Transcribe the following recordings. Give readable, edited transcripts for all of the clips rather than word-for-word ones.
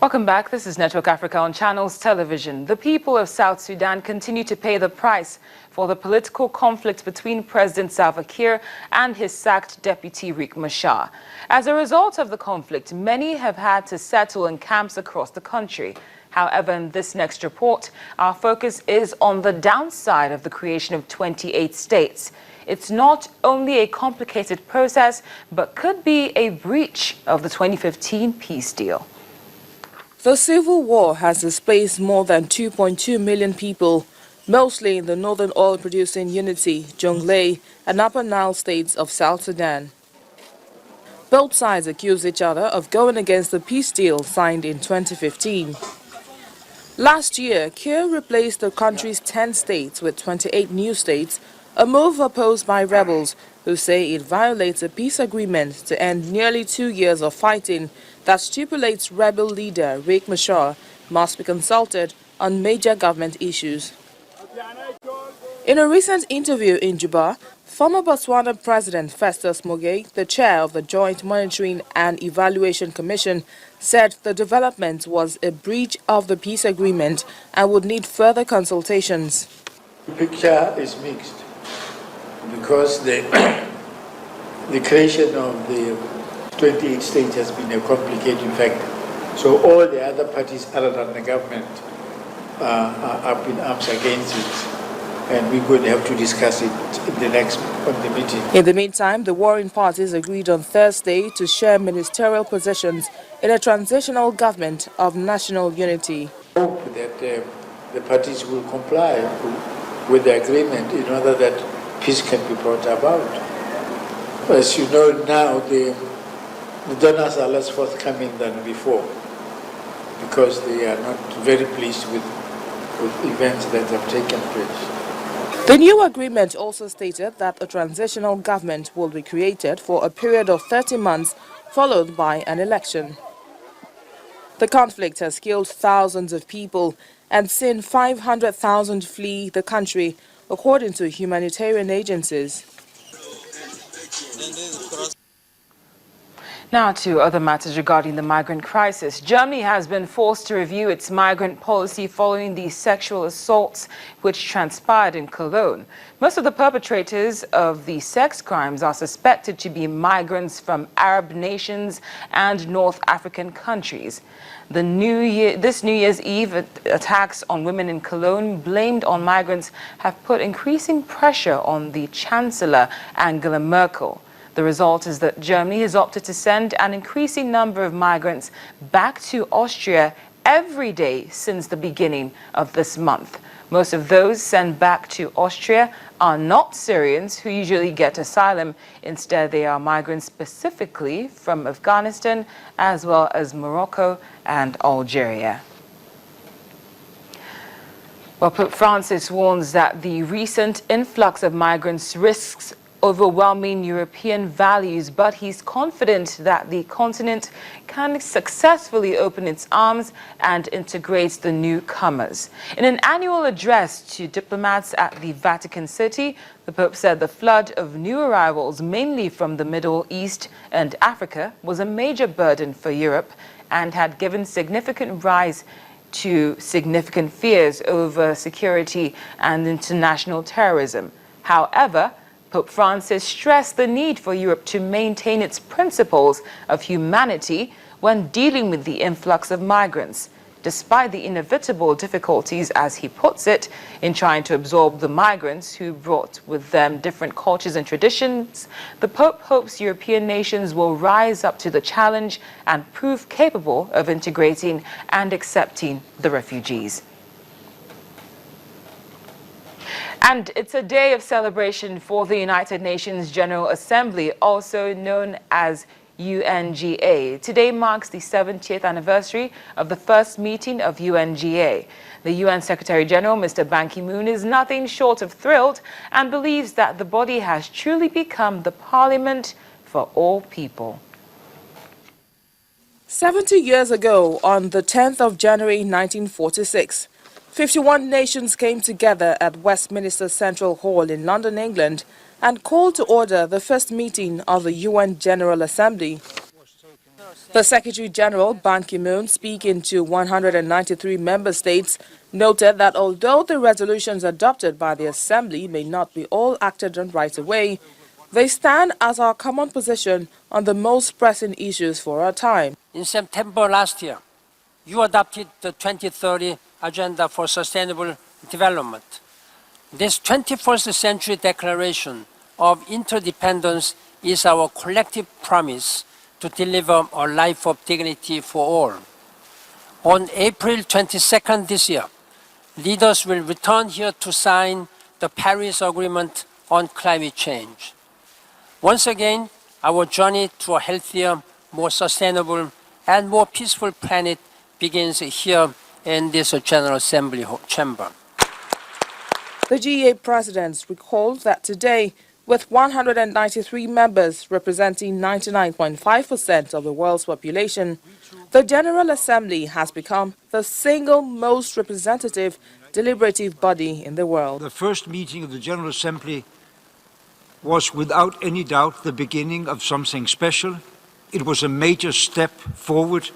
Welcome back. This is Network Africa on Channels Television. The people of South Sudan continue to pay the price for the political conflict between President Salva Kiir and his sacked deputy Riek Machar. As a result of the conflict, many have had to settle in camps across the country. However, in this next report, our focus is on the downside of the creation of 28 states. It's not only a complicated process, but could be a breach of the 2015 peace deal. The civil war has displaced more than 2.2 million people, mostly in the northern oil-producing Unity, Jonglei, and Upper Nile states of South Sudan. Both sides accuse each other of going against the peace deal signed in 2015. Last year, Kiir replaced the country's 10 states with 28 new states, a move opposed by rebels who say it violates a peace agreement to end nearly 2 years of fighting that stipulates rebel leader Riek Machar must be consulted on major government issues. In a recent interview in Juba, former Botswana President Festus Mogae, the chair of the Joint Monitoring and Evaluation Commission, said the development was a breach of the peace agreement and would need further consultations. The picture is mixed because the creation of the 28 states has been a complicating factor. So all the other parties other than the government are up in arms against it, and we're going to have to discuss it in the next meeting. In the meantime, the warring parties agreed on Thursday to share ministerial positions in a transitional government of national unity. I hope that the parties will comply with the agreement in order that peace can be brought about. As you know now, the donors are less forthcoming than before because they are not very pleased with events that have taken place. The new agreement also stated that a transitional government will be created for a period of 30 months, followed by an election. The conflict has killed thousands of people and seen 500,000 flee the country, according to humanitarian agencies. Now to other matters regarding the migrant crisis. Germany has been forced to review its migrant policy following the sexual assaults which transpired in Cologne. Most of the perpetrators of the sex crimes are suspected to be migrants from Arab nations and North African countries. This New Year's Eve attacks on women in Cologne, blamed on migrants, have put increasing pressure on the Chancellor Angela Merkel. The result is that Germany has opted to send an increasing number of migrants back to Austria every day since the beginning of this month. Most of those sent back to Austria are not Syrians who usually get asylum. Instead, they are migrants specifically from Afghanistan, as well as Morocco and Algeria. Well, Pope Francis warns that the recent influx of migrants risks overwhelming European values, but he's confident that the continent can successfully open its arms and integrate the newcomers. In an annual address to diplomats at the Vatican City, the Pope said the flood of new arrivals, mainly from the Middle East and Africa, was a major burden for Europe and had given significant rise to significant fears over security and international terrorism. However, Pope Francis stressed the need for Europe to maintain its principles of humanity when dealing with the influx of migrants. Despite the inevitable difficulties, as he puts it, in trying to absorb the migrants who brought with them different cultures and traditions, the Pope hopes European nations will rise up to the challenge and prove capable of integrating and accepting the refugees. And it's a day of celebration for the United Nations General Assembly, also known as UNGA. Today marks the 70th anniversary of the first meeting of UNGA. The UN Secretary General, Mr. Ban Ki-moon, is nothing short of thrilled and believes that the body has truly become the parliament for all people. 70 years ago, on the 10th of January 1946, 51 nations came together at Westminster Central Hall in London, England, and called to order the first meeting of the UN General Assembly. The Secretary General, Ban Ki-moon, speaking to 193 member states, noted that although the resolutions adopted by the Assembly may not be all acted on right away, they stand as our common position on the most pressing issues for our time. In September last year, you adopted the 2030 Agenda for Sustainable Development. This 21st century declaration of interdependence is our collective promise to deliver a life of dignity for all. On April 22nd this year, leaders will return here to sign the Paris Agreement on climate change. Once again, our journey to a healthier, more sustainable, and more peaceful planet begins here in this General Assembly chamber. The GA president recalled that today, with 193 members representing 99.5% of the world's population, the General Assembly has become the single most representative deliberative body in the world. The first meeting of the General Assembly was without any doubt the beginning of something special. It was a major step forward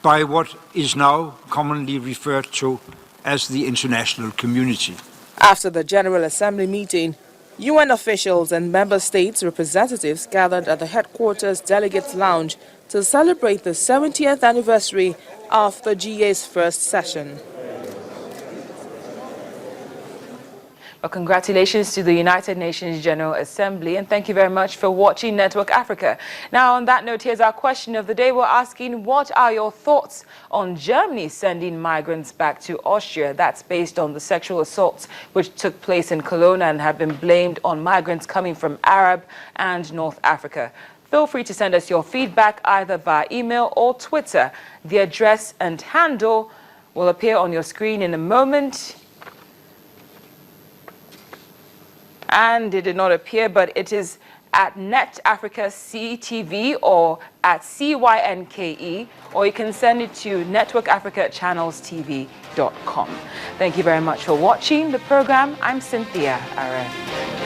by what is now commonly referred to as the international community. After the General Assembly meeting, UN officials and member states representatives gathered at the headquarters Delegates Lounge to celebrate the 70th anniversary of the GA's first session. Well, congratulations to the United Nations General Assembly, and thank you very much for watching Network Africa. Now, on that note, here's our question of the day. We're asking, what are your thoughts on Germany sending migrants back to Austria? That's based on the sexual assaults which took place in Cologne and have been blamed on migrants coming from Arab and North Africa. Feel free to send us your feedback either via email or Twitter. The address and handle will appear on your screen in a moment. And it did not appear, but it is at Net Africa CTV or at CYNKE, or you can send it to networkafricachannelstv.com. Thank you very much for watching the program. I'm Cynthia Are.